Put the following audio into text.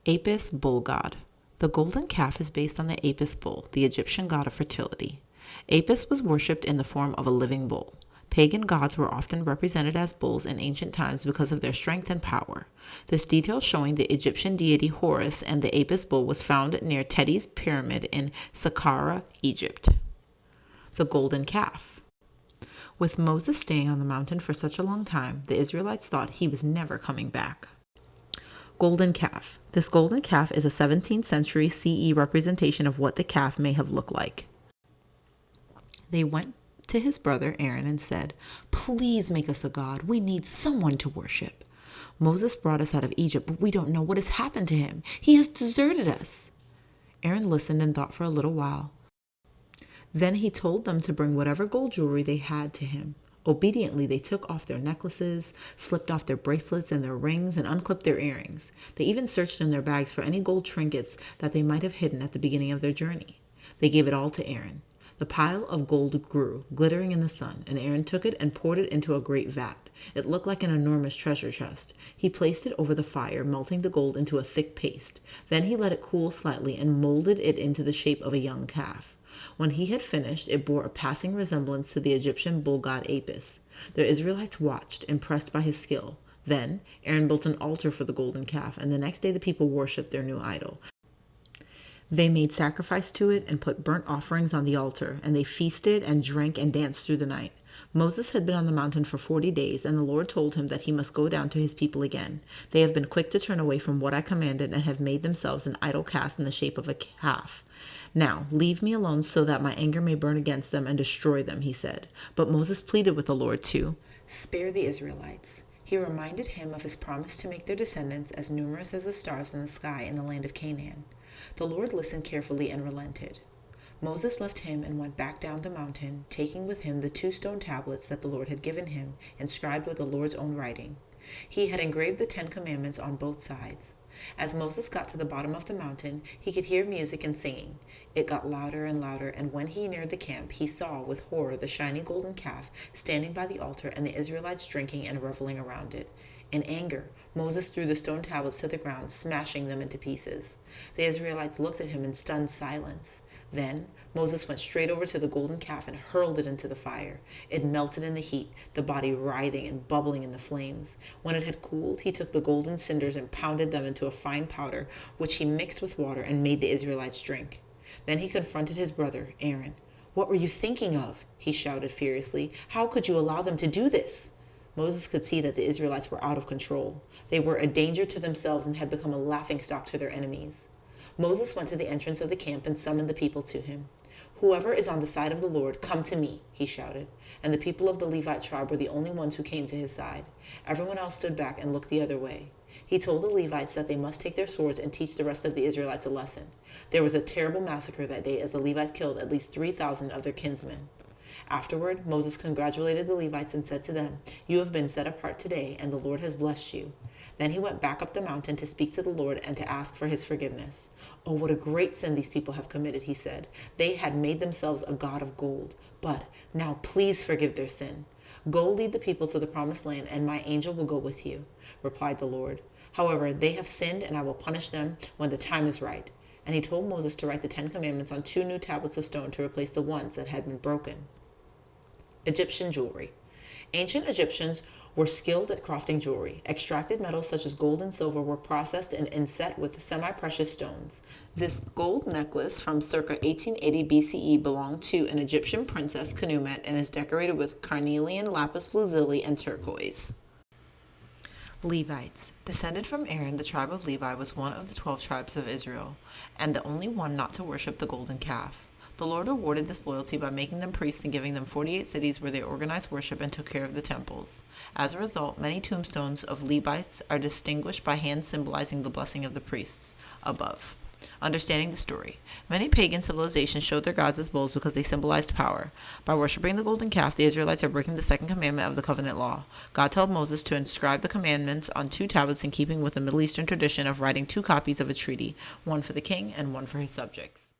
Apis bull god. The golden calf is based on the Apis bull, the Egyptian god of fertility. Apis was worshipped in the form of a living bull. Pagan gods were often represented as bulls in ancient times because of their strength and power. This detail showing the Egyptian deity Horus and the Apis bull was found near Teti's pyramid in Saqqara, Egypt. The golden calf. With Moses staying on the mountain for such a long time, the Israelites thought he was never coming back. Golden calf. This golden calf is a 17th century CE representation of what the calf may have looked like. They went to his brother Aaron and said, "Please make us a god. We need someone to worship. Moses brought us out of Egypt, but we don't know what has happened to him. He has deserted us." Aaron listened and thought for a little while. Then he told them to bring whatever gold jewelry they had to him. Obediently, they took off their necklaces, slipped off their bracelets and their rings, and unclipped their earrings. They even searched in their bags for any gold trinkets that they might have hidden at the beginning of their journey. They gave it all to Aaron. The pile of gold grew, glittering in the sun, and Aaron took it and poured it into a great vat. It looked like an enormous treasure chest. He placed it over the fire, melting the gold into a thick paste. Then he let it cool slightly and molded it into the shape of a young calf. When he had finished, it bore a passing resemblance to the Egyptian bull god Apis. The Israelites watched, impressed by his skill. Then Aaron built an altar for the golden calf, and the next day the people worshipped their new idol. They made sacrifice to it and put burnt offerings on the altar, and they feasted and drank and danced through the night. Moses had been on the mountain for 40 days, and the Lord told him that he must go down to his people again. They have been quick to turn away from what I commanded and have made themselves an idol cast in the shape of a calf. Now, leave me alone so that my anger may burn against them and destroy them, he said. But Moses pleaded with the Lord to spare the Israelites. He reminded him of his promise to make their descendants as numerous as the stars in the sky in the land of Canaan. The Lord listened carefully and relented. Moses left him and went back down the mountain, taking with him the 2 stone tablets that the Lord had given him, inscribed with the Lord's own writing. He had engraved the 10 commandments on both sides. As Moses got to the bottom of the mountain, he could hear music and singing. It got louder and louder, and when he neared the camp, he saw with horror the shiny golden calf standing by the altar and the Israelites drinking and reveling around it. In anger, Moses threw the stone tablets to the ground, smashing them into pieces. The Israelites looked at him in stunned silence. Then Moses went straight over to the golden calf and hurled it into the fire. It melted in the heat, the body writhing and bubbling in the flames. When it had cooled, he took the golden cinders and pounded them into a fine powder, which he mixed with water and made the Israelites drink. Then he confronted his brother, Aaron. "What were you thinking of?" he shouted furiously. "How could you allow them to do this?" Moses could see that the Israelites were out of control. They were a danger to themselves and had become a laughingstock to their enemies. Moses went to the entrance of the camp and summoned the people to him. "Whoever is on the side of the Lord, come to me," he shouted. And the people of the Levite tribe were the only ones who came to his side. Everyone else stood back and looked the other way. He told the Levites that they must take their swords and teach the rest of the Israelites a lesson. There was a terrible massacre that day as the Levites killed at least 3,000 of their kinsmen. Afterward, Moses congratulated the Levites and said to them, "You have been set apart today, and the Lord has blessed you." Then he went back up the mountain to speak to the Lord and to ask for his forgiveness. "Oh, what a great sin these people have committed," he said. "They had made themselves a god of gold. But now please forgive their sin. Go lead the people to the promised land, and my angel will go with you," replied the Lord. "However, they have sinned, and I will punish them when the time is right." And he told Moses to write the 10 commandments on 2 new tablets of stone to replace the ones that had been broken. Egyptian jewelry. Ancient Egyptians were skilled at crafting jewelry. Extracted metals such as gold and silver were processed and inset with semi-precious stones. This gold necklace from circa 1880 BCE belonged to an Egyptian princess, Knumet, and is decorated with carnelian, lapis lazuli, and turquoise. Levites. Descended from Aaron, the tribe of Levi was one of the 12 tribes of Israel, and the only one not to worship the golden calf. The Lord rewarded this loyalty by making them priests and giving them 48 cities where they organized worship and took care of the temples. As a result, many tombstones of Levites are distinguished by hands symbolizing the blessing of the priests. Above. Understanding the story. Many pagan civilizations showed their gods as bulls because they symbolized power. By worshiping the golden calf, the Israelites are breaking the 2nd commandment of the covenant law. God told Moses to inscribe the commandments on 2 tablets in keeping with the Middle Eastern tradition of writing 2 copies of a treaty, one for the king and one for his subjects.